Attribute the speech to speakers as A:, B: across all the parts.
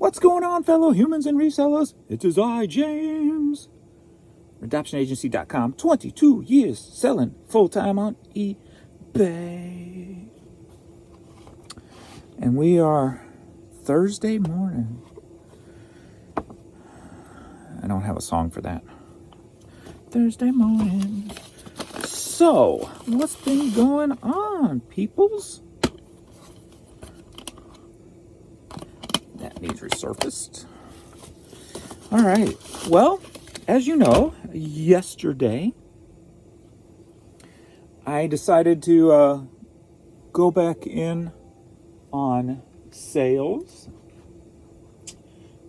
A: What's going on, fellow humans and resellers? It is I, James. AdoptionAgency.com. 22 years selling full-time on eBay. And we are Thursday morning. I don't have a song for that. Thursday morning. So, what's been going on, peoples? That needs resurfaced. All right. Well, as you know, yesterday I decided to go back in on sales,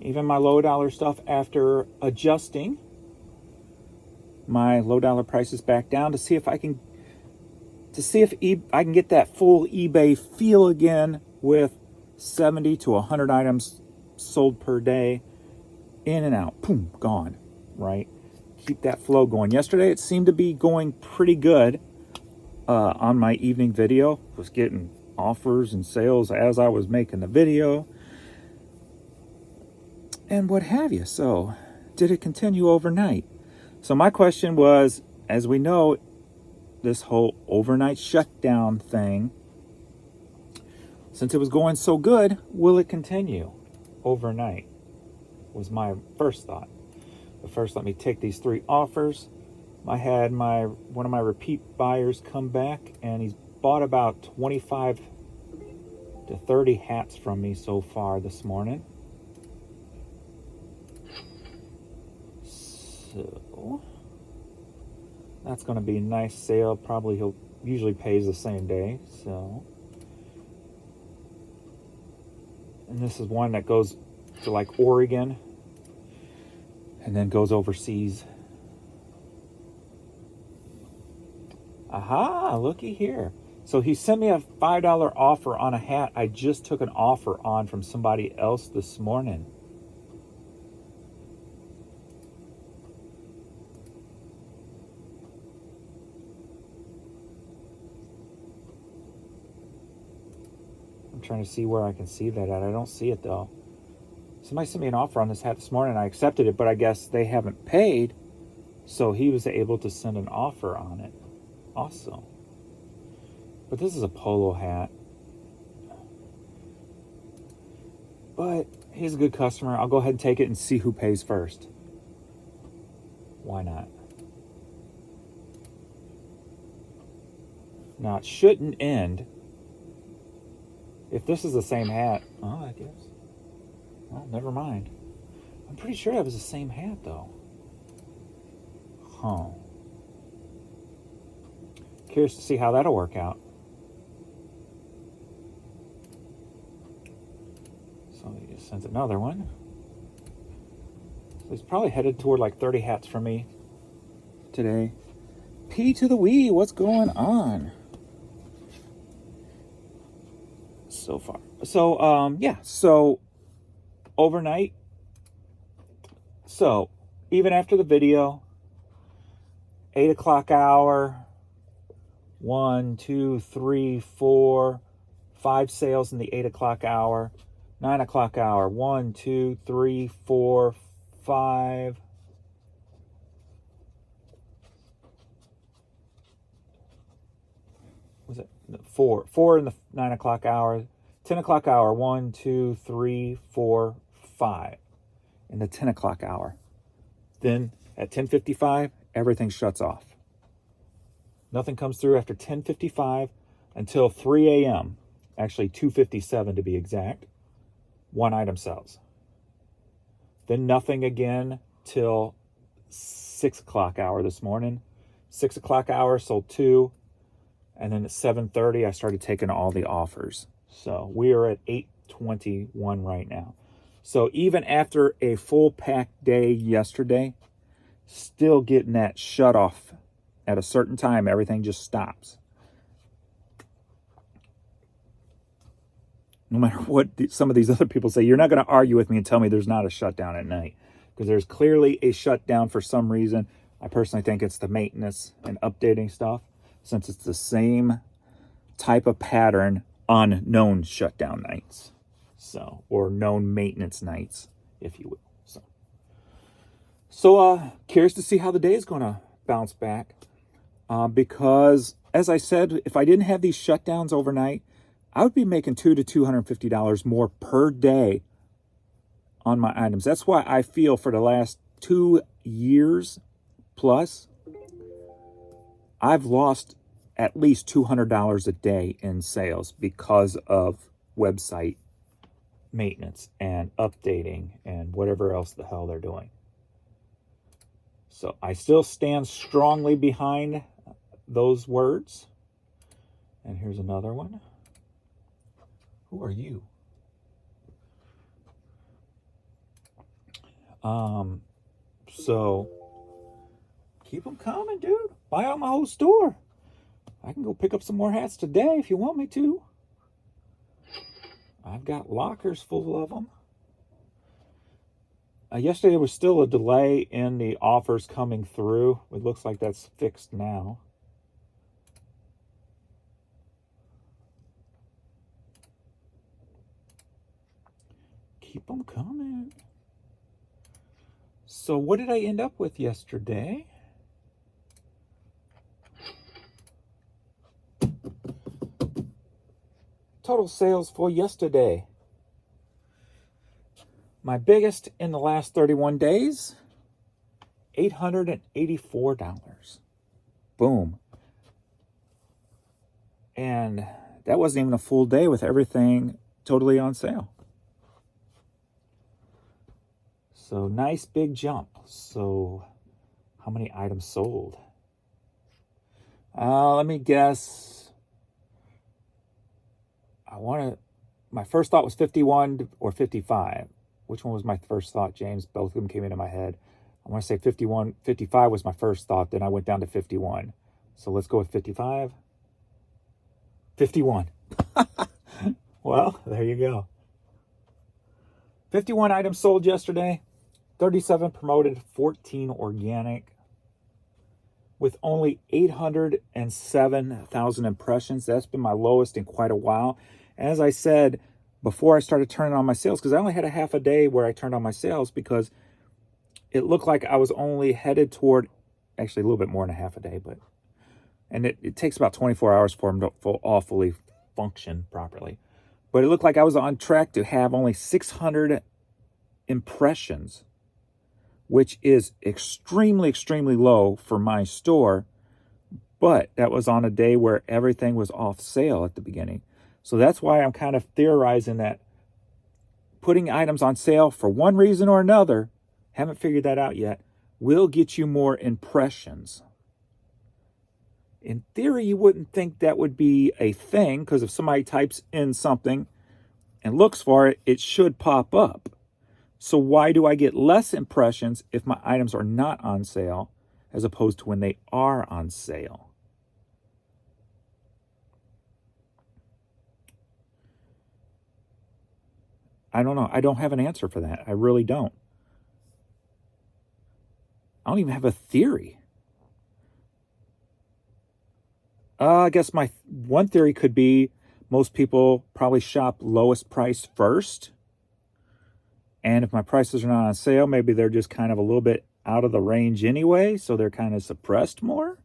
A: even my low dollar stuff, after adjusting my low dollar prices back down to see if I can I can get that full eBay feel again with 70 to 100 items sold per day, in and out, boom, gone, right? Keep that flow going. Yesterday it seemed to be going pretty good. On my evening video, was getting offers and sales as I was making the video and what have you. So did it continue overnight? So my question was, as we know, this whole overnight shutdown thing, since it was going so good, will it continue overnight? Was my first thought. But first, let me take these 3 offers. I had one of my repeat buyers come back, and he's bought about 25 to 30 hats from me so far this morning. So that's going to be a nice sale. Probably he'll usually pays the same day. So, and this is one that goes to like Oregon and then goes overseas. Aha, looky here. So he sent me a $5 offer on a hat I just took an offer on from somebody else this morning. I'm trying to see where I can see that at. I don't see it though. Somebody sent me an offer on this hat this morning. I accepted it, but I guess they haven't paid. So he was able to send an offer on it. Awesome. But this is a polo hat. But he's a good customer. I'll go ahead and take it and see who pays first. Why not? Now, it shouldn't end. If this is the same hat, I guess. Well, never mind. I'm pretty sure that was the same hat, though. Huh. Curious to see how that'll work out. So he just sends another one. So he's probably headed toward like 30 hats from me today. P to the W, what's going on? So far. So, yeah. So, overnight. So, even after the video, 8 o'clock hour, 1, 2, 3, 4, 5 sales in the 8 o'clock hour, 9 o'clock hour, 1, 2, 3, 4, 5. Was it 4? 4 in the 9 o'clock hour, 10 o'clock hour, 1, 2, 3, 4, 5 in the 10 o'clock hour. Then at 10:55, everything shuts off. Nothing comes through after 10:55 until 3 a.m. Actually, 2:57 to be exact. One item sells. Then nothing again till 6 o'clock hour this morning. 6 o'clock hour sold 2. And then at 7:30, I started taking all the offers. So we are at 8:21 right now. So even after a full pack day yesterday, still getting that shut off. At a certain time, everything just stops. No matter what some of these other people say, you're not going to argue with me and tell me there's not a shutdown at night. Because there's clearly a shutdown for some reason. I personally think it's the maintenance and updating stuff. Since it's the same type of pattern on known shutdown nights. So, or known maintenance nights, if you will. So curious to see how the day is going to bounce back. Because, as I said, if I didn't have these shutdowns overnight, I would be making $200 to $250 more per day on my items. That's why I feel for the last 2 years plus, I've lost at least $200 a day in sales because of website maintenance and updating and whatever else the hell they're doing. So I still stand strongly behind those words. And here's another one. Who are you? So keep them coming, dude. Buy out my whole store. I can go pick up some more hats today if you want me to. I've got lockers full of them. Yesterday there was still a delay in the offers coming through. It looks like that's fixed now. Keep them coming. So what did I end up with yesterday? Total sales for yesterday. My biggest in the last 31 days, $884. Boom. And that wasn't even a full day with everything totally on sale. So nice big jump. So how many items sold? Let me guess. My first thought was 51 or 55. Which one was my first thought, James? Both of them came into my head. I want to say 51. 55 was my first thought. Then I went down to 51. So let's go with 55. 51. Well, there you go. 51 items sold yesterday. 37 promoted, 14 organic. With only 807,000 impressions. That's been my lowest in quite a while. As I said, before I started turning on my sales, because I only had a half a day where I turned on my sales because it looked like I was only headed toward, actually a little bit more than a half a day, and it takes about 24 hours for them to all fully function properly. But it looked like I was on track to have only 600 impressions, which is extremely, extremely low for my store. But that was on a day where everything was off sale at the beginning. So that's why I'm kind of theorizing that putting items on sale for one reason or another, haven't figured that out yet, will get you more impressions. In theory, you wouldn't think that would be a thing, because if somebody types in something and looks for it, it should pop up. So why do I get less impressions if my items are not on sale as opposed to when they are on sale? I don't know. I don't have an answer for that. I really don't. I don't even have a theory. I guess my one theory could be most people probably shop lowest price first. And if my prices are not on sale, maybe they're just kind of a little bit out of the range anyway, so they're kind of suppressed more.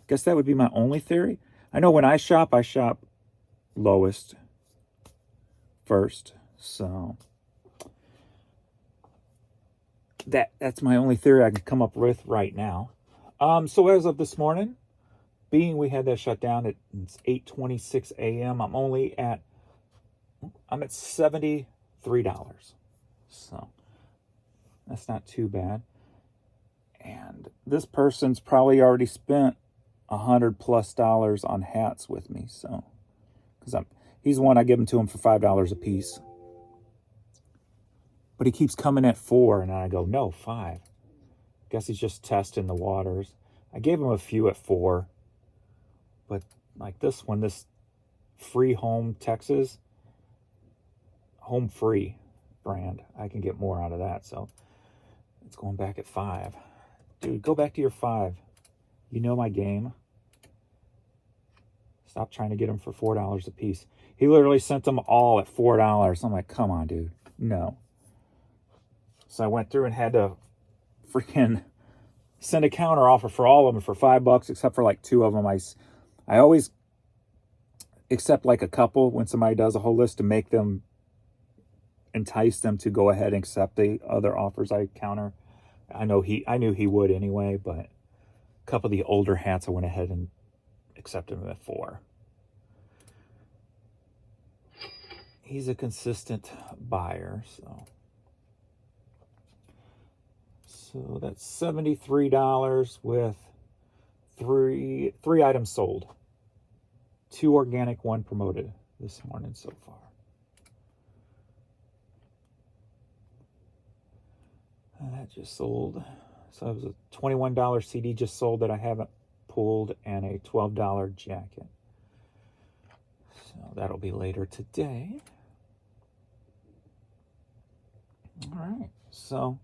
A: Guess that would be my only theory. I know when I shop lowest first. So that's my only theory I can come up with right now. So as of this morning, being we had that shut down at 8:26 a.m., I'm at $73. So that's not too bad. And this person's probably already spent $100+ on hats with me. So, because he's one I give them to him for $5 a piece. But he keeps coming at $4, and I go, no, $5. Guess he's just testing the waters. I gave him a few at $4, but like this one, this Free Home Texas, Home Free brand, I can get more out of that. So it's going back at $5. Dude, go back to your $5. You know my game. Stop trying to get them for $4 a piece. He literally sent them all at $4. I'm like, come on, dude. No. So I went through and had to freaking send a counter offer for all of them for $5, except for like 2 of them. I always accept like a couple when somebody does a whole list to make them, entice them to go ahead and accept the other offers I counter. I knew he would anyway, but a couple of the older hats I went ahead and accepted him at 4. He's a consistent buyer, so that's $73 with three items sold. 2 organic, 1 promoted this morning so far. And that just sold. So it was a $21 CD just sold that I haven't pulled, and a $12 jacket. So that'll be later today. All right. So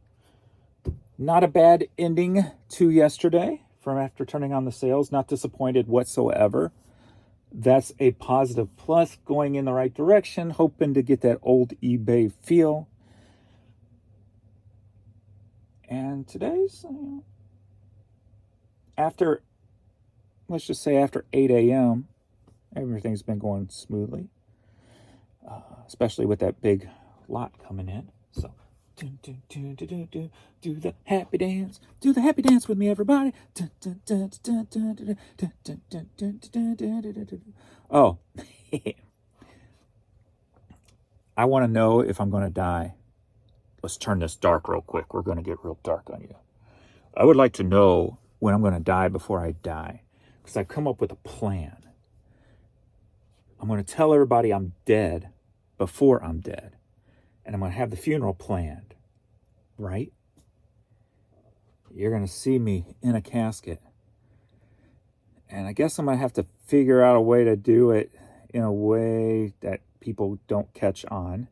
A: not a bad ending to yesterday from after turning on the sales. Not disappointed whatsoever. That's a positive plus, going in the right direction, hoping to get that old eBay feel. And today's, let's just say after 8 a.m., everything's been going smoothly, especially with that big lot coming in. So, do the happy dance. Do the happy dance with me, everybody. Oh, I want to know if I'm going to die. Let's turn this dark real quick. We're going to get real dark on you. I would like to know when I'm going to die before I die, because I've come up with a plan. I'm going to tell everybody I'm dead before I'm dead, and I'm going to have the funeral planned, right? You're going to see me in a casket, and I guess I'm going to have to figure out a way to do it in a way that people don't catch on.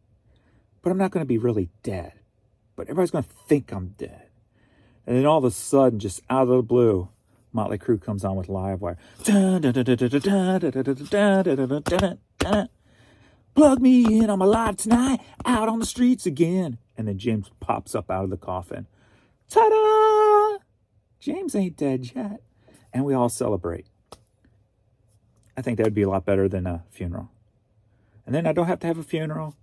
A: But I'm not going to be really dead. But everybody's going to think I'm dead. And then all of a sudden, just out of the blue, Motley Crue comes on with Livewire. Plug me in, I'm alive tonight, out on the streets again. And then James pops up out of the coffin. Ta-da! James ain't dead yet. And we all celebrate. I think that would be a lot better than a funeral. And then I don't have to have a funeral.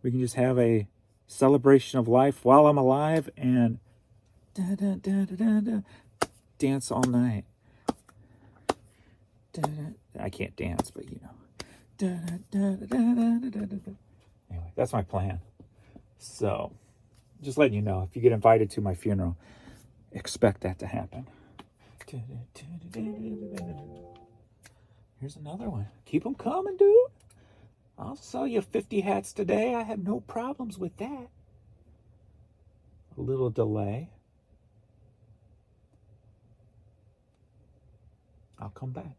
A: We can just have a celebration of life while I'm alive and dance all night. I can't dance, but you know. Anyway, that's my plan. So, just letting you know, if you get invited to my funeral, expect that to happen. Here's another one. Keep them coming, dude. I'll sell you 50 hats today. I have no problems with that. A little delay. I'll come back.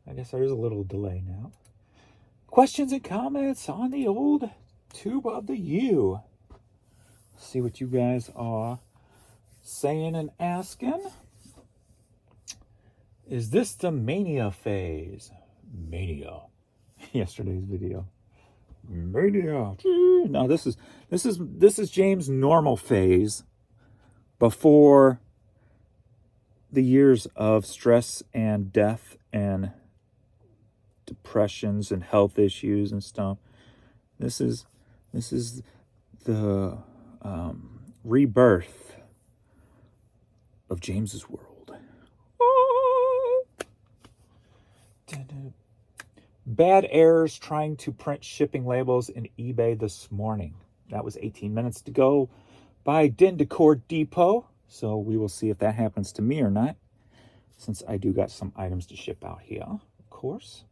A: I guess there is a little delay now. Questions and comments on the old tube of the U. See what you guys are saying and asking. Is this the mania phase? Mania. Yesterday's video. Mania. No, this is James' normal phase before the years of stress and death and depressions and health issues and stuff. This is the rebirth of James's world. Bad errors trying to print shipping labels in eBay this morning. That was 18 minutes to go by Din Decor Depot. So we will see if that happens to me or not, since I do got some items to ship out here, of course.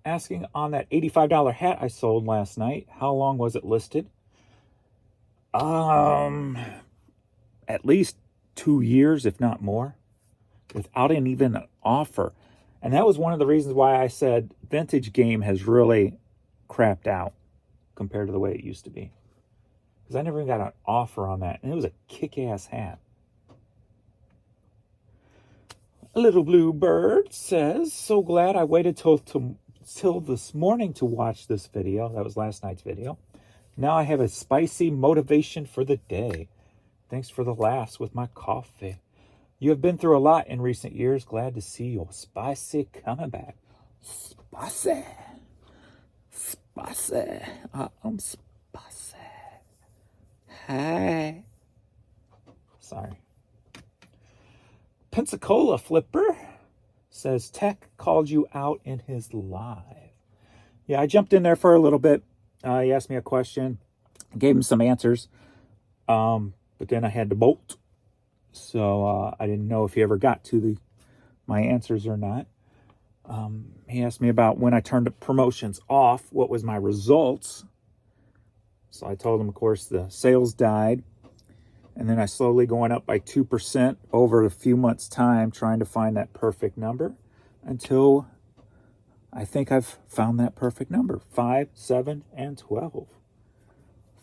A: Asking on that $85 hat I sold last night, how long was it listed? At least 2 years, if not more, without even an offer. And that was one of the reasons why I said vintage game has really crapped out compared to the way it used to be. Because I never even got an offer on that. And it was a kick-ass hat. A little blue bird says, so glad I waited till this morning to watch this video. That was last night's video. Now I have a spicy motivation for the day. Thanks for the laughs with my coffee. You have been through a lot in recent years. Glad to see your spicy coming back. Spicy. Spicy. I'm spicy. Hey. Sorry. Pensacola Flipper says Tech called you out in his live. Yeah, I jumped in there for a little bit. He asked me a question. I gave him some answers. But then I had to bolt. So I didn't know if he ever got to my answers or not. He asked me about when I turned the promotions off, what was my results. So I told him, of course, the sales died. And then I slowly going up by 2% over a few months' time, trying to find that perfect number until I think I've found that perfect number. 5, 7, and 12.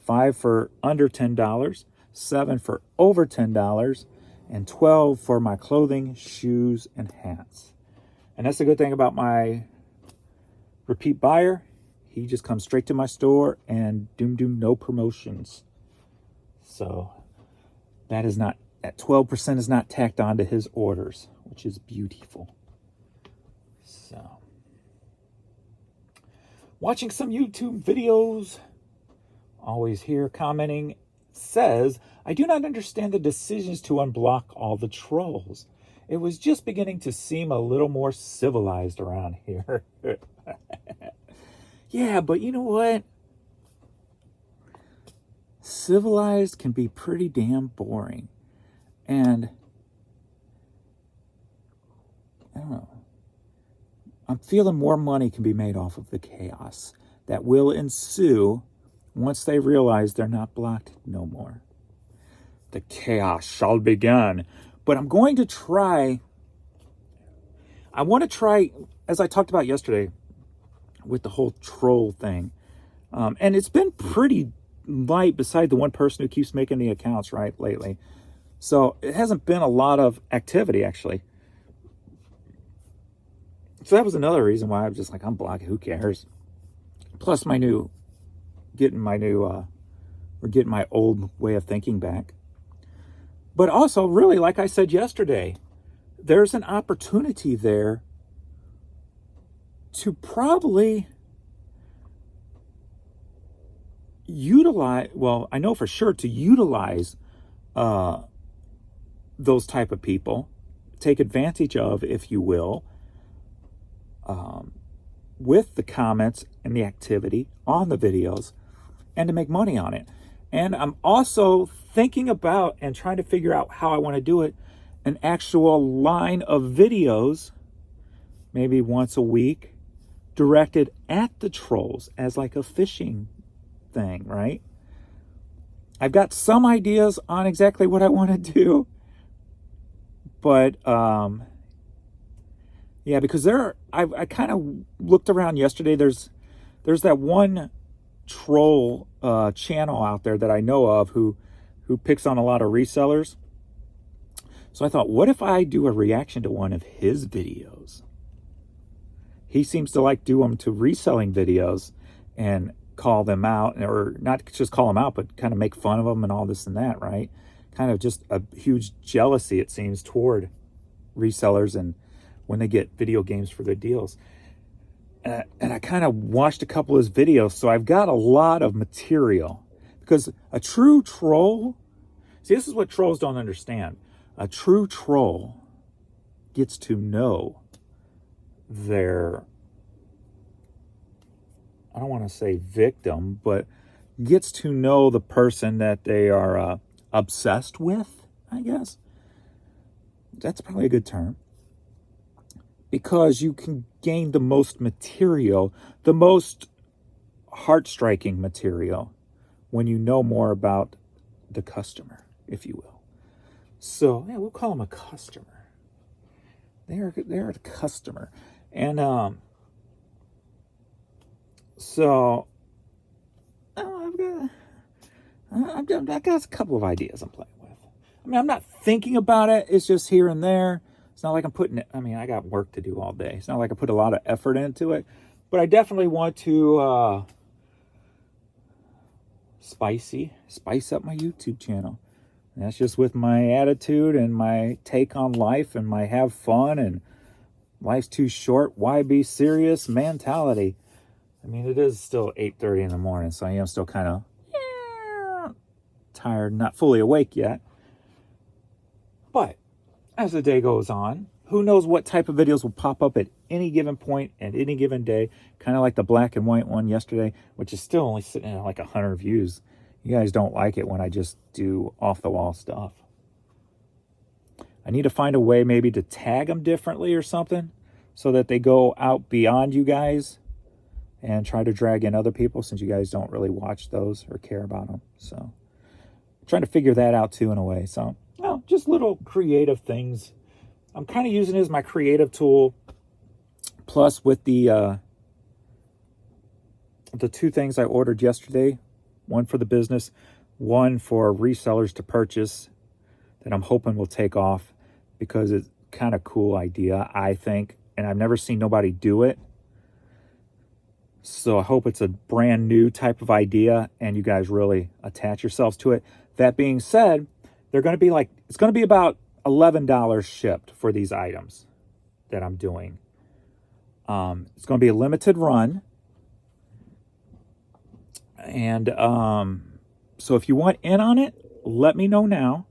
A: 5 for under $10, 7 for over $10, and 12 for my clothing, shoes, and hats. And that's the good thing about my repeat buyer. He just comes straight to my store and no promotions. So that 12% is not tacked on to his orders, which is beautiful. So, watching some YouTube videos, always here commenting, says, I do not understand the decisions to unblock all the trolls. It was just beginning to seem a little more civilized around here. Yeah, but you know what? Civilized can be pretty damn boring. And I don't know. I'm feeling more money can be made off of the chaos that will ensue once they realize they're not blocked no more. The chaos shall begin. But I'm going to try. I want to try, as I talked about yesterday, with the whole troll thing. And it's been pretty light beside the one person who keeps making the accounts, right, lately. So it hasn't been a lot of activity, actually. So that was another reason why I was just like, I'm blocking, who cares? Plus getting my old way of thinking back. But also, really, like I said yesterday, there's an opportunity there to probably utilize, well, I know for sure to utilize those type of people, take advantage of, if you will, with the comments and the activity on the videos, and to make money on it. And I'm also thinking about and trying to figure out how I want to do it, an actual line of videos, maybe once a week, directed at the trolls as like a phishing thing, right? I've got some ideas on exactly what I want to do, but yeah, because I kind of looked around yesterday. There's that one troll channel out there that I know of who picks on a lot of resellers. So I thought, what if I do a reaction to one of his videos? He seems to like do them to reselling videos and call them out, or not just call them out, but kind of make fun of them and all this and that, right? Kind of just a huge jealousy, it seems, toward resellers and when they get video games for their deals. And I kind of watched a couple of his videos, so I've got a lot of material. Because a true troll, see, this is what trolls don't understand. A true troll gets to know their, I don't want to say victim, but gets to know the person that they are obsessed with, I guess. That's probably a good term. Because you can gain the most material, the most heart-striking material, when you know more about the customer, if you will. So, yeah, we'll call them a customer. They're a customer. And so I've got a couple of ideas I'm playing with. I mean, I'm not thinking about it. It's just here and there. It's not like I'm putting it, I mean, I got work to do all day. It's not like I put a lot of effort into it, but I definitely want to spice up my YouTube channel. And that's just with my attitude and my take on life and my have fun and life's too short, why be serious mentality. I mean, it is still 8:30 in the morning, so I am still kind of tired, not fully awake yet. But as the day goes on, who knows what type of videos will pop up at any given point at any given day. Kind of like the black and white one yesterday, which is still only sitting at like 100 views. You guys don't like it when I just do off-the-wall stuff. I need to find a way maybe to tag them differently or something so that they go out beyond you guys and try to drag in other people, since you guys don't really watch those or care about them. So I'm trying to figure that out too in a way. So, well, just little creative things. I'm kind of using it as my creative tool. Plus with the two things I ordered yesterday, one for the business, one for resellers to purchase, that I'm hoping will take off, because it's kind of cool idea, I think, and I've never seen nobody do it. So I hope it's a brand new type of idea and you guys really attach yourselves to it. That being said, they're going to be like, it's going to be about $11 shipped for these items that I'm doing. It's going to be a limited run. And so if you want in on it, let me know now.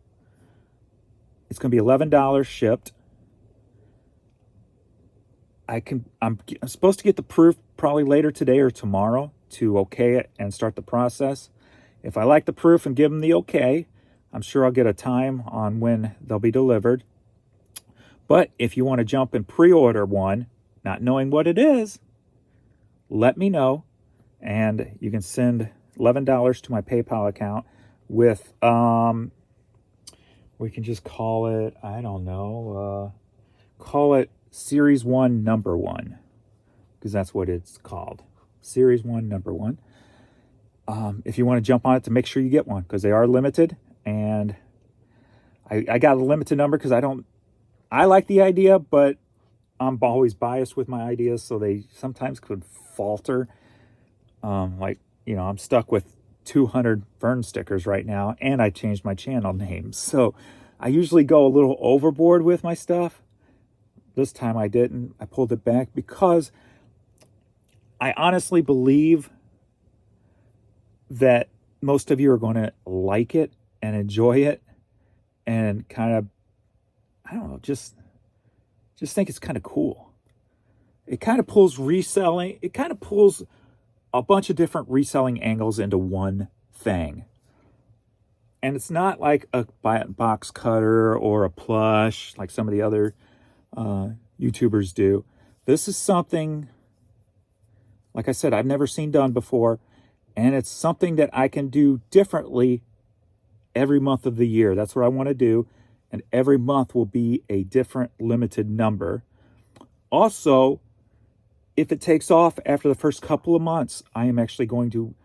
A: It's going to be $11 shipped. I'm supposed to get the proof probably later today or tomorrow to okay it and start the process. If I like the proof and give them the okay, I'm sure I'll get a time on when they'll be delivered. But if you want to jump and pre-order one, not knowing what it is, let me know. And you can send $11 to my PayPal account with, we can just call it, I don't know, call it Series 1 number 1, because that's what it's called. Series 1 number 1. If you want to jump on it, to make sure you get one, because they are limited. And I got a limited number because I like the idea, but I'm always biased with my ideas, so they sometimes could falter. Like, you know, I'm stuck with 200 Vern stickers right now, and I changed my channel name. So I usually go a little overboard with my stuff. This time I didn't. I pulled it back because I honestly believe that most of you are going to like it and enjoy it and kind of, I don't know, just think it's kind of cool. It kind of pulls reselling. It kind of pulls a bunch of different reselling angles into one thing. And it's not like a box cutter or a plush like some of the other YouTubers do. This is something, like I said, I've never seen done before, and it's something that I can do differently every month of the year. That's what I want to do, and every month will be a different limited number. Also, if it takes off after the first couple of months, I am actually going to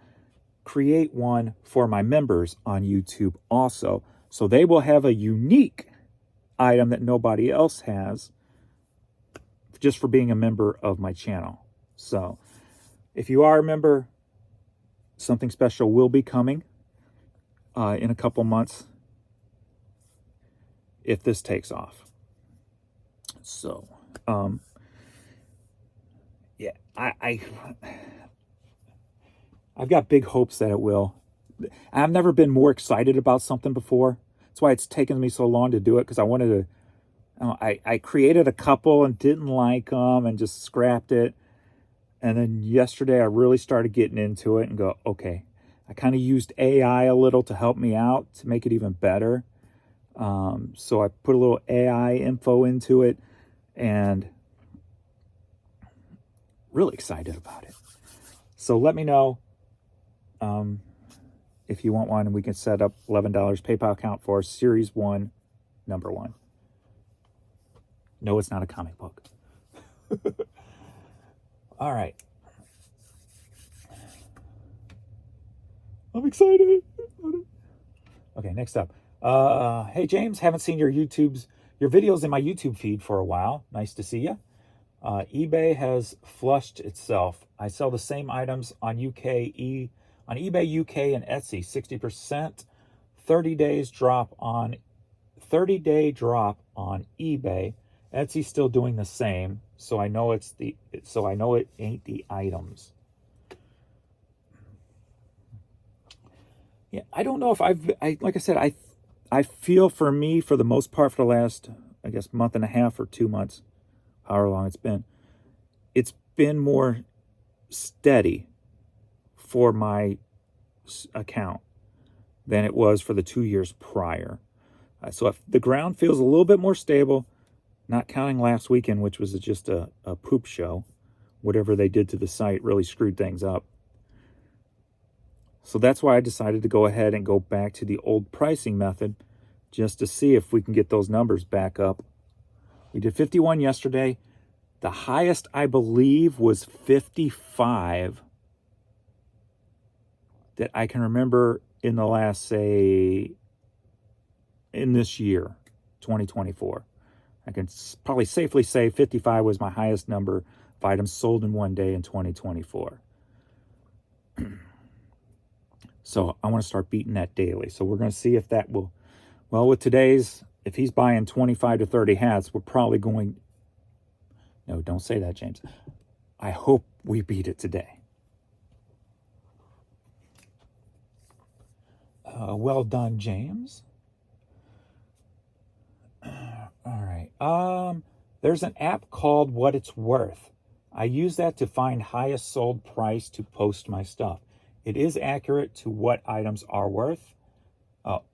A: create one for my members on YouTube also. So they will have a unique item that nobody else has, just for being a member of my channel. So if you are a member, something special will be coming in a couple months if this takes off. So yeah, I've got big hopes that it will. I've never been more excited about something before. That's why it's taken me so long to do it, because I wanted to, I created a couple and didn't like them and just scrapped it. And then yesterday I really started getting into it and go, okay, I kind of used AI a little to help me out to make it even better. So I put a little AI info into it and really excited about it. So let me know if you want one, and we can set up $11 PayPal account for Series 1, number 1. No, it's not a comic book. All right. I'm excited. Okay, next up. Hey, James, haven't seen your your videos in my YouTube feed for a while. Nice to see you. eBay has flushed itself. I sell the same items on on eBay UK and Etsy, 60%, 30-day drop on eBay. Etsy's still doing the same, so I know it ain't the items. Yeah, I don't know if like I said, I feel for me, for the most part, for the last, I guess, month and a half or 2 months, however long it's been more steady for my account than it was for the 2 years prior. So if the ground feels a little bit more stable, not counting last weekend, which was just a poop show. Whatever they did to the site really screwed things up. So that's why I decided to go ahead and go back to the old pricing method, just to see if we can get those numbers back up. We did 51 yesterday. The highest, I believe, was 55 that I can remember in the last, say, in this year, 2024. I can probably safely say 55 was my highest number of items sold in one day in 2024. So I want to start beating that daily. So we're going to see if that will, well, with today's, if he's buying 25 to 30 hats, we're probably going, no, don't say that, James. I hope we beat it today. Well done, James. All right. There's an app called What It's Worth. I use that to find highest sold price to post my stuff. It is accurate to what items are worth.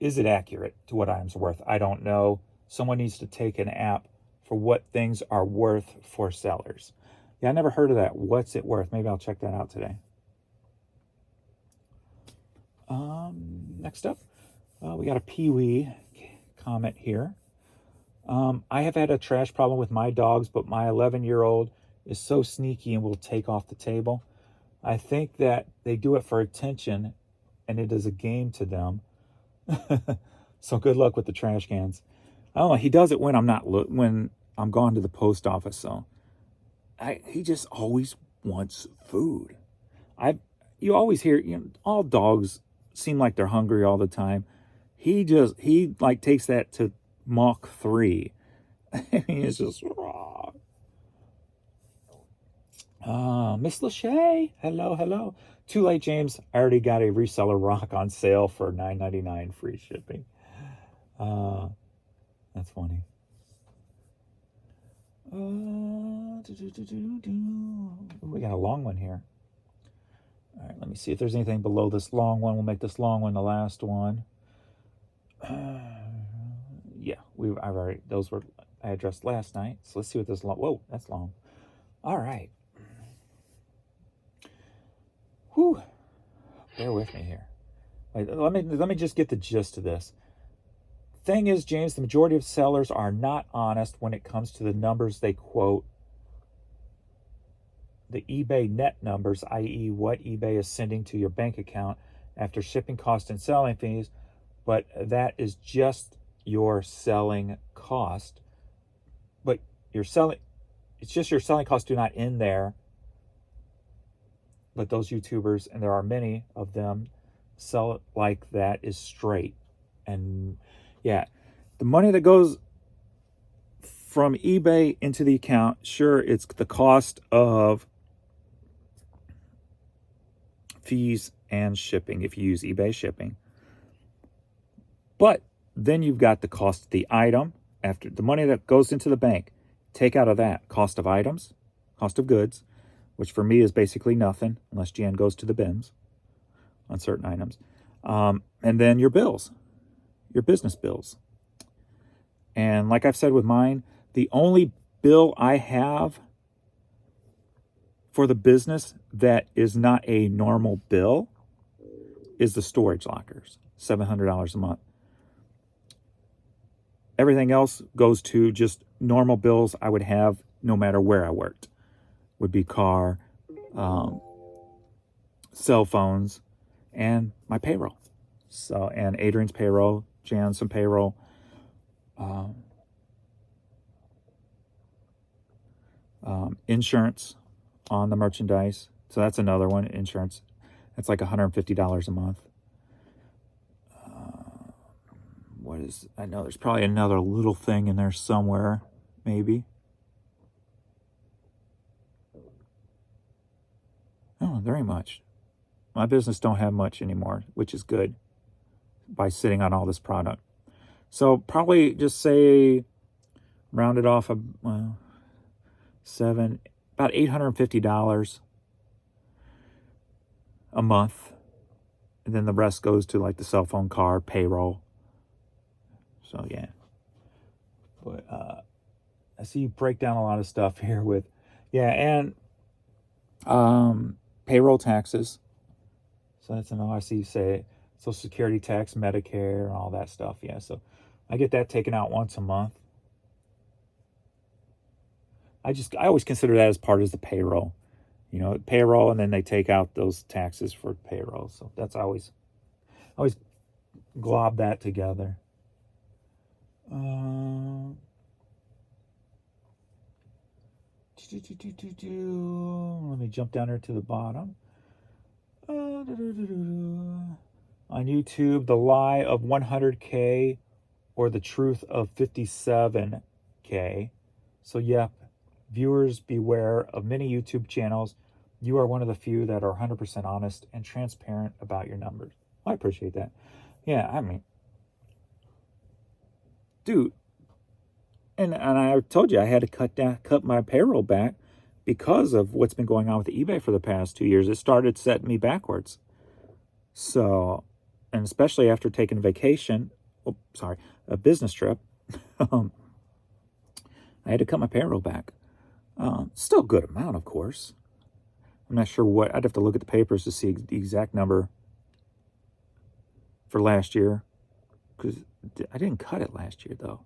A: Is it accurate to what items are worth? I don't know. Someone needs to take an app for what things are worth for sellers. Yeah, I never heard of that. What's it worth? Maybe I'll check that out today. Next up, we got a Pee-wee comment here. I have had a trash problem with my dogs, but my 11-year-old is so sneaky and will take off the table. I think that they do it for attention, and it is a game to them. So good luck with the trash cans. I don't know. He does it when when I'm gone to the post office. So he just always wants food. You always hear, all dogs seem like they're hungry all the time. He like takes that to Mach 3. It's just raw. Miss Lachey, hello. Too late, James. I already got a reseller rock on sale for $9.99 free shipping. That's funny. We got a long one here. All right, let me see if there's anything below this long one. We'll make this long one the last one. Yeah, I addressed last night. So let's see what this long. Whoa, that's long. All right. Whew. Bear with me here. Let me just get the gist of this. Thing is, James, the majority of sellers are not honest when it comes to the numbers they quote. The eBay net numbers, i.e. what eBay is sending to your bank account after shipping costs and selling fees, but that is just your selling cost. But it's just your selling costs do not end there. But those YouTubers, and there are many of them, sell it like that is straight. And yeah, the money that goes from eBay into the account, sure, it's the cost of fees and shipping if you use eBay shipping. But then you've got the cost of the item, after the money that goes into the bank. Take out of that cost of items, cost of goods, which for me is basically nothing unless Jan goes to the bins on certain items. And then your bills, your business bills. And like I've said with mine, the only bill I have for the business that is not a normal bill is the storage lockers, $700 a month. Everything else goes to just normal bills I would have no matter where I worked. Would be car, cell phones, and my payroll. So, and Adrian's payroll, Jan's some payroll. Insurance on the merchandise. So that's another one, insurance. That's like $150 a month. I know there's probably another little thing in there somewhere, maybe. Oh, very much. My business don't have much anymore, which is good by sitting on all this product. So probably just say, round it off, about $850 a month. And then the rest goes to like the cell phone card, payroll. So yeah. But I see you break down a lot of stuff here with, and payroll taxes. So that's I see you say Social Security tax, Medicare, and all that stuff. Yeah, so I get that taken out once a month. I always consider that as part of the payroll. Payroll, and then they take out those taxes for payroll. So that's always glob that together. Let me jump down here to the bottom. On YouTube, the lie of 100K or the truth of 57K. So yep, viewers beware of many YouTube channels. You are one of the few that are 100% honest and transparent about your numbers. I appreciate that. Yeah, I mean, dude, and I told you I had to cut my payroll back because of what's been going on with eBay for the past 2 years. It started setting me backwards. So, and especially after taking a vacation, a business trip, I had to cut my payroll back. Still a good amount, of course. I'm not sure what, I'd have to look at the papers to see the exact number for last year, because I didn't cut it last year, though.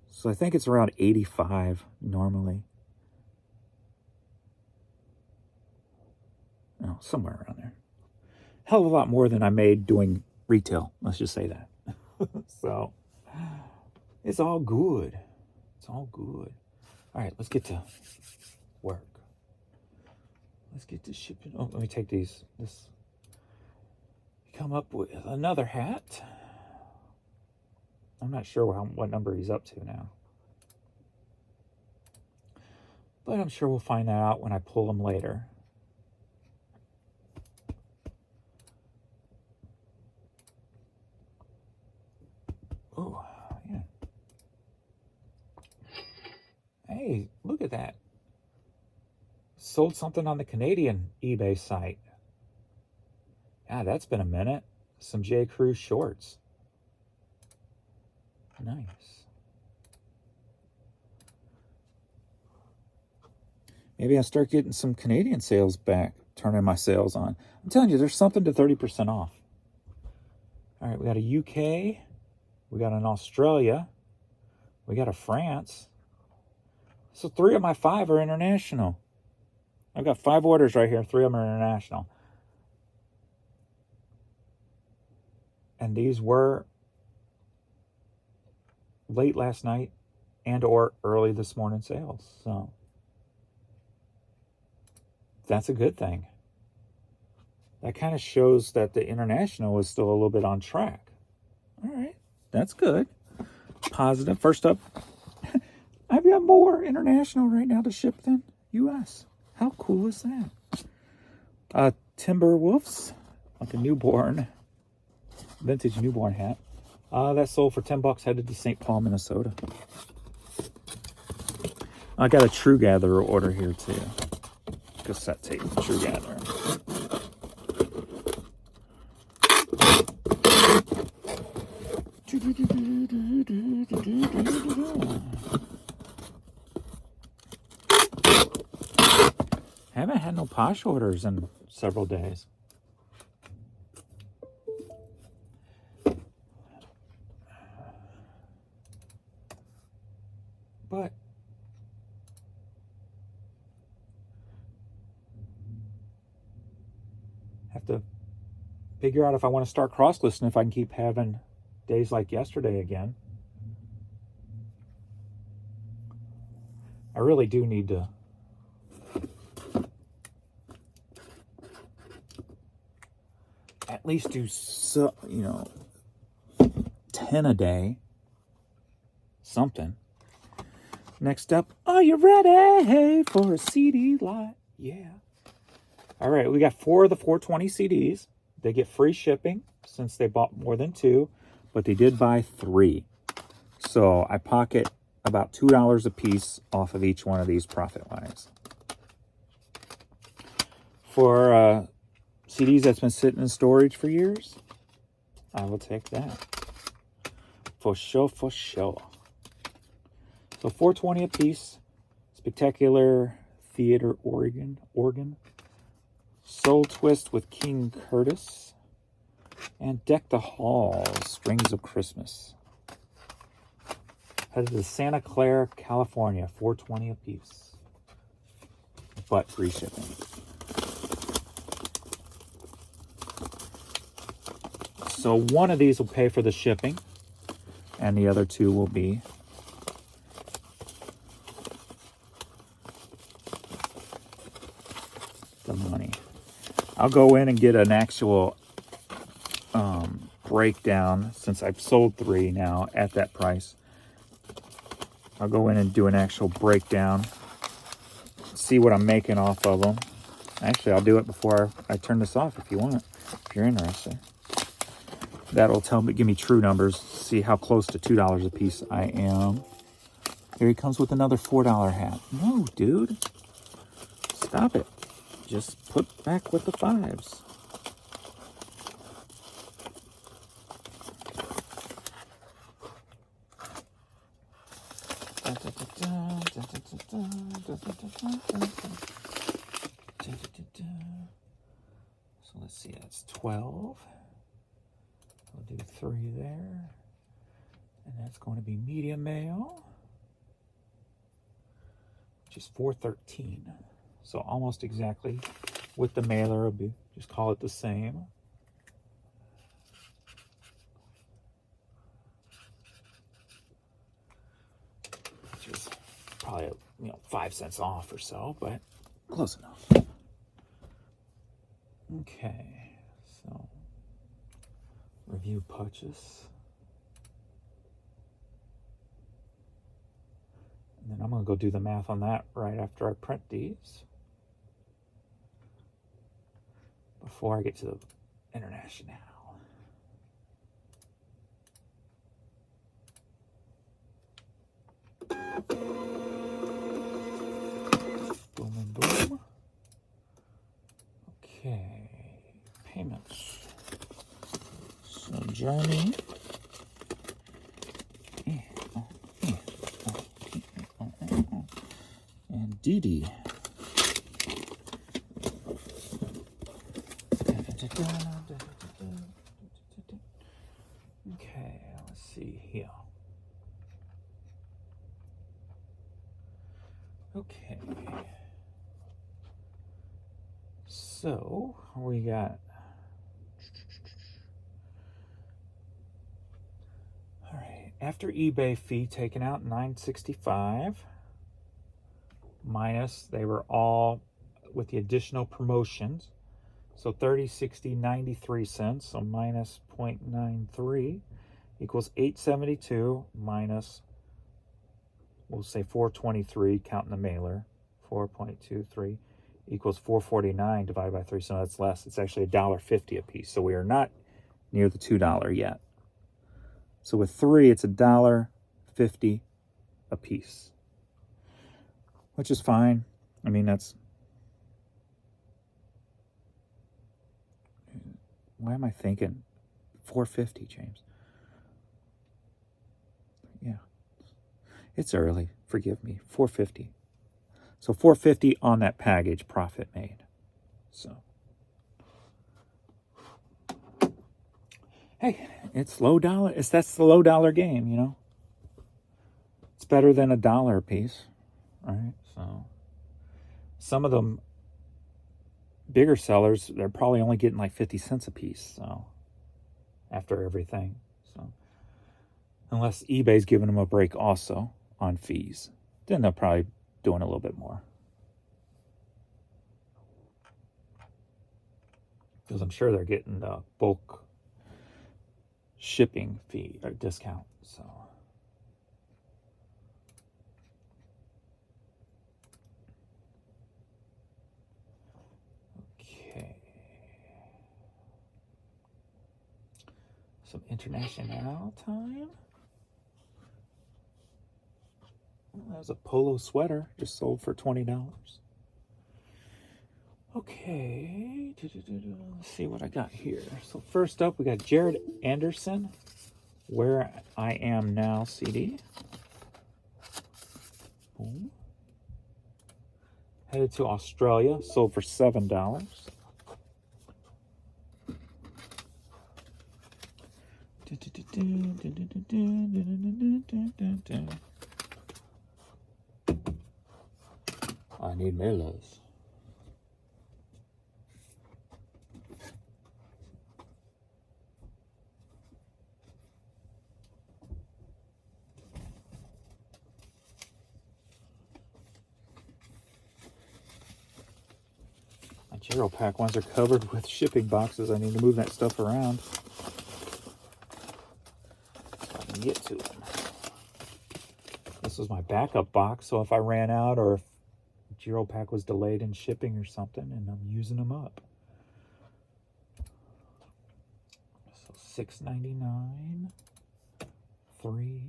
A: So I think it's around 85 normally. No, somewhere around there. Hell of a lot more than I made doing retail. Let's just say that. So it's all good. It's all good. All right, let's get to work. Let's get to shipping. Oh, let me take these. This come up with another hat. I'm not sure what number he's up to now. But I'm sure we'll find that out when I pull him later. Oh, yeah. Hey, look at that. Sold something on the Canadian eBay site. Yeah, that's been a minute. Some J. Crew shorts. Nice. Maybe I'll start getting some Canadian sales back, turning my sales on. I'm telling you, there's something to 30% off. All right, we got a UK. We got an Australia. We got a France. So 3 of my 5 are international. I've got 5 orders right here. 3 of them are international. And these were late last night and or early this morning sales. So that's a good thing. That kind of shows that the international is still a little bit on track. All right, that's good. Positive. First up, I've got more international right now to ship than U.S. How cool is that? Timberwolves, like a newborn, vintage newborn hat. That sold for $10, headed to St. Paul, Minnesota. I got a True Gatherer order here too. Cassette tape, True Gatherer. Haven't had no Posh orders in several days. But have to figure out if I want to start cross-listing, if I can keep having days like yesterday again. I really do need to at least do, 10 a day. Something. Next up, are you ready for a CD lot? Yeah. All right, we got 4 of the 420 CDs. They get free shipping since they bought more than 2, but they did buy 3. So I pocket about $2 a piece off of each one of these profit-wise. For CDs that's been sitting in storage for years, I will take that. For sure, for sure. So $4.20 a piece. Spectacular Theater organ. Soul Twist with King Curtis. And Deck the Halls, Strings of Christmas. Headed to Santa Clara, California. $4.20 a piece. But free shipping. So one of these will pay for the shipping, and the other 2 will be the money. I'll go in and get an actual breakdown, since I've sold 3 now at that price. I'll go in and do an actual breakdown, see what I'm making off of them. Actually, I'll do it before I turn this off if you want, if you're interested. That'll give me true numbers, see how close to $2 a piece I am. Here he comes with another $4 hat. No, dude. Stop it. Just put back with the 5s. So let's see, that's 12. We'll do 3 there. And that's going to be medium mail, which is $4.13. So almost exactly with the mailer, will be, just call it the same. Which is probably 5 cents off or so, but close enough. Okay, so review purchase. And then I'm going to go do the math on that right after I print these, before I get to the international. Boom and boom. Okay, payments. So Journey. And Didi. Okay, let's see here. Okay. So we got, all right, after eBay fee taken out, $9.65 minus, they were all with the additional promotions. So 30, 60, 93 cents. So minus 0.93 equals 872 minus, we'll say 423, counting the mailer. 4.23 equals 449 divided by 3. So that's less. It's actually $1.50 a piece. So we are not near the $2 yet. So with 3, it's $1.50 a piece, which is fine. I mean, that's, why am I thinking $4.50, James? Yeah, it's early. Forgive me. $4.50. So $4.50 on that package profit made. So, hey, it's low dollar. That's the low dollar game, you know. It's better than $1 a piece, right? So, some of them bigger sellers, they're probably only getting like 50 cents a piece. So, after everything, so unless eBay's giving them a break also on fees, then they'll probably doing a little bit more. because I'm sure they're getting the bulk shipping fee or discount. So okay, some international time. That was a polo sweater, just sold for $20. Okay, let's see what I got here. So first up, we got Jared Anderson, Where I Am Now CD. Boom. Headed to Australia, sold for $7. I need Melos. My Giro Pack ones are covered with shipping boxes. I need to move that stuff around so I can get to them. This was my backup box, so if I ran out or if Giro Pack was delayed in shipping or something, and I'm using them up. So $6.99, 3.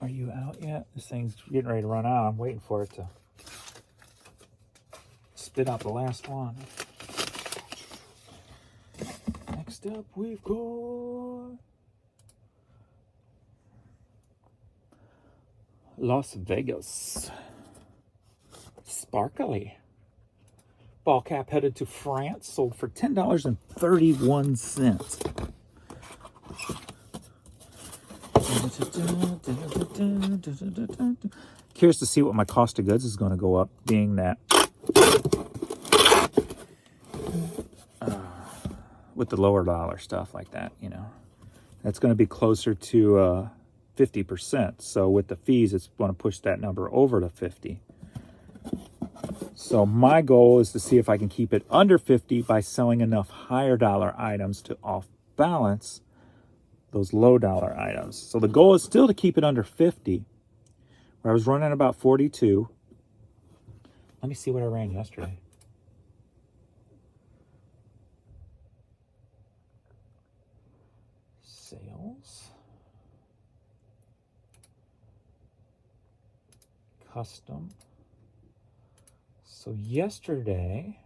A: Are you out yet? This thing's getting ready to run out. I'm waiting for it to spit out the last one. Next up, we've got Las Vegas. Sparkly. Ball cap headed to France, sold for $10.31. Curious to see what my cost of goods is going to go up, being that with the lower dollar stuff like that, you know, that's going to be closer to 50%. So with the fees, it's going to push that number over to 50. So my goal is to see if I can keep it under 50 by selling enough higher dollar items to off balance those low dollar items. So the goal is still to keep it under 50, where I was running about 42. Let me see what I ran yesterday. Sales. Custom. So yesterday,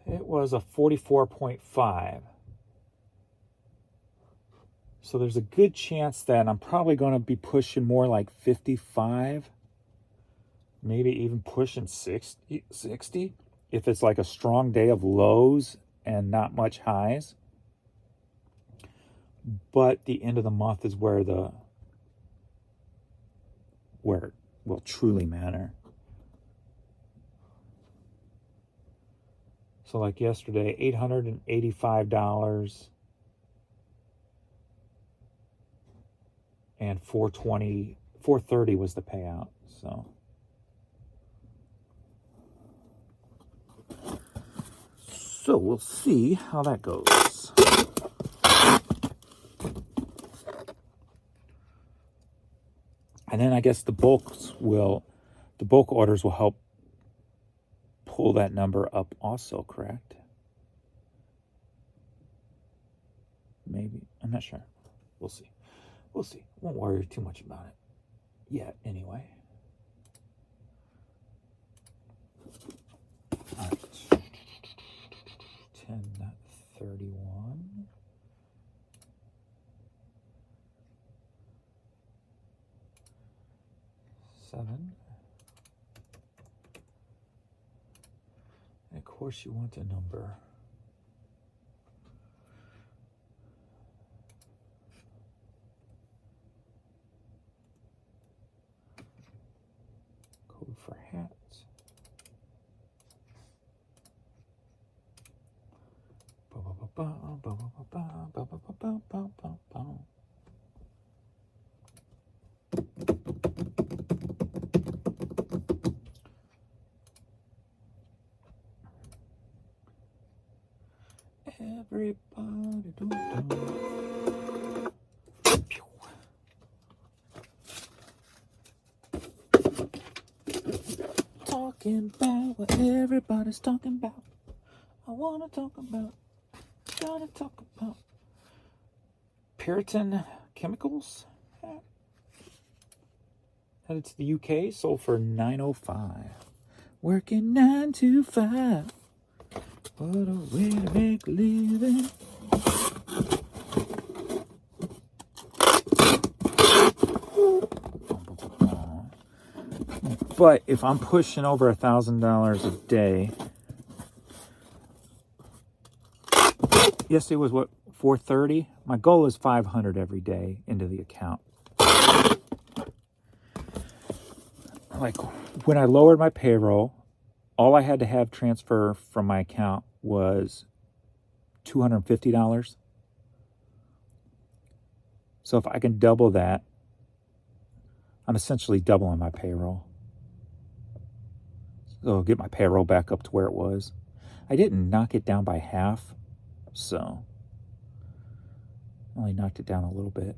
A: it was a 44.5. So there's a good chance that I'm probably going to be pushing more like 55, maybe even pushing 60 if it's like a strong day of lows and not much highs. But the end of the month is where it will truly matter. So like yesterday, $885 and $430 was the payout. So we'll see how that goes. And then I guess the bulk orders will help pull that number up also, correct? Maybe. I'm not sure. We'll see. Won't worry too much about it yet, anyway. All right. 1031. Seven. And of course you want a number. for hats. Everybody do. Talking about what everybody's talking about. I wanna talk about. Gotta talk about Puritan chemicals. Headed to the UK, sold for $9.05. Working 9 to 5. What a way to make a living. But if I'm pushing over $1,000 a day, yesterday was what, 430? My goal is 500 every day into the account. Like when I lowered my payroll, all I had to have transfer from my account was $250. So if I can double that, I'm essentially doubling my payroll. So I'll get my payroll back up to where it was. I didn't knock it down by half, so I only knocked it down a little bit.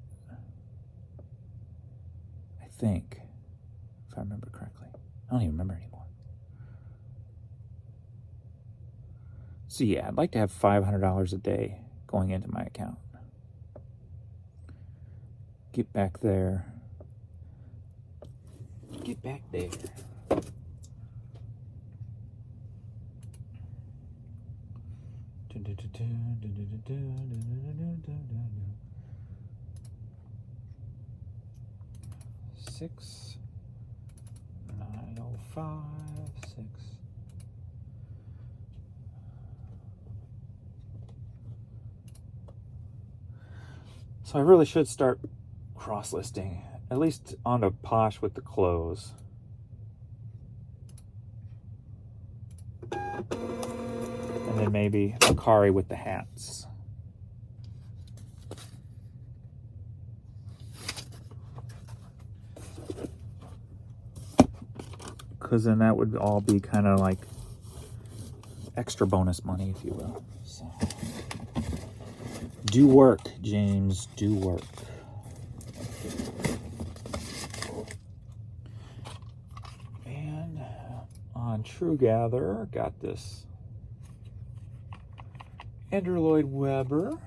A: I think, if I remember correctly. I don't even remember anymore. So yeah, I'd like to have $500 a day going into my account. Get back there. Get back there. Six 905 6. So I really should start cross-listing, at least on a Posh with the clothes. And then maybe Akari with the hats. Because then that would all be kind of like extra bonus money, if you will. So, do work, James, do work. And on True Gather, got this Andrew Lloyd Webber.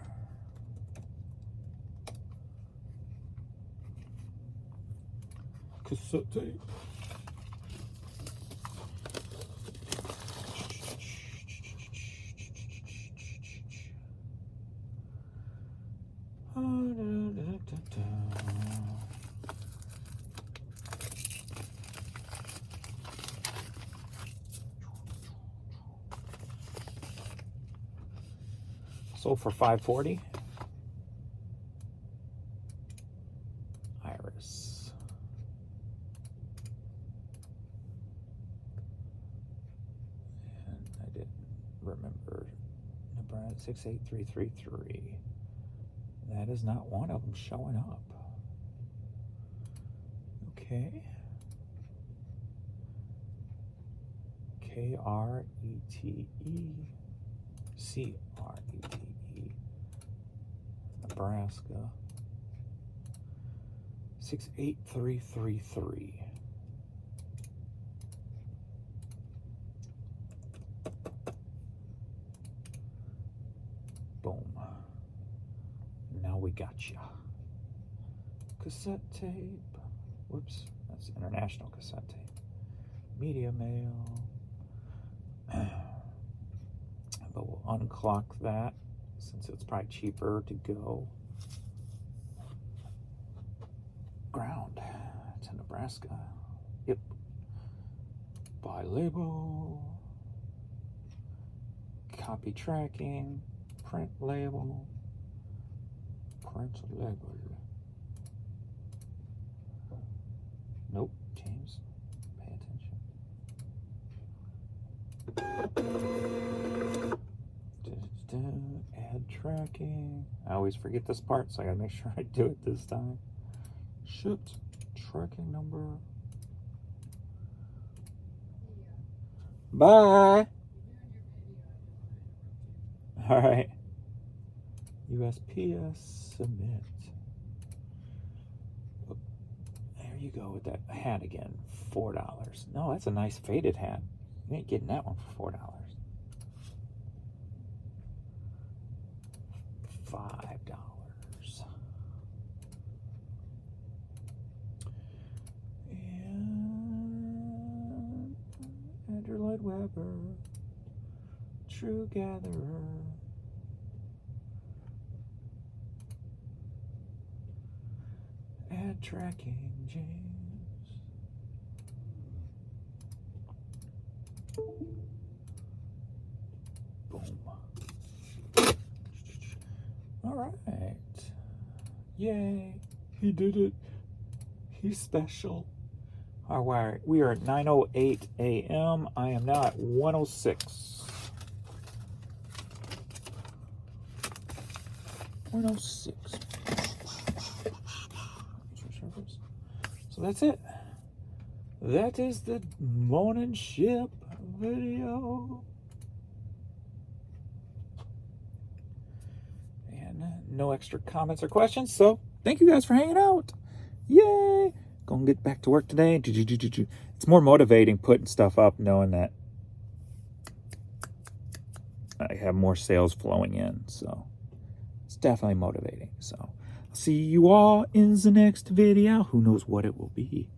A: Cassette tape. Sold for $540. Iris. And I didn't remember Nebraska 68333. That is not one of them showing up. Okay. KRETE Nebraska 68333. Boom. Now we got ya. Cassette tape. Whoops, that's international cassette tape. Media mail. But we'll unclock that since it's probably cheaper to go ground to Nebraska. Yep. Buy label. Copy tracking. Print label. Print label. Nope, James. Pay attention. tracking. I always forget this part, so I gotta make sure I do it this time. Shipped tracking number. Bye. All right. USPS submit. There you go with that hat again. $4. No, that's a nice faded hat. You ain't getting that one for $4. $5. And Andrew Lloyd Webber, True Gatherer. Add tracking, James. Boom. All right. Yay. He did it. He's special. All right. We are at 9:08 a.m. I am now at 106. 106. So that's it. That is the morning ship video. And no extra comments or questions. So thank you guys for hanging out. Yay. Gonna get back to work today. It's more motivating putting stuff up knowing that I have more sales flowing in. So it's definitely motivating. So see you all in the next video. Who knows what it will be.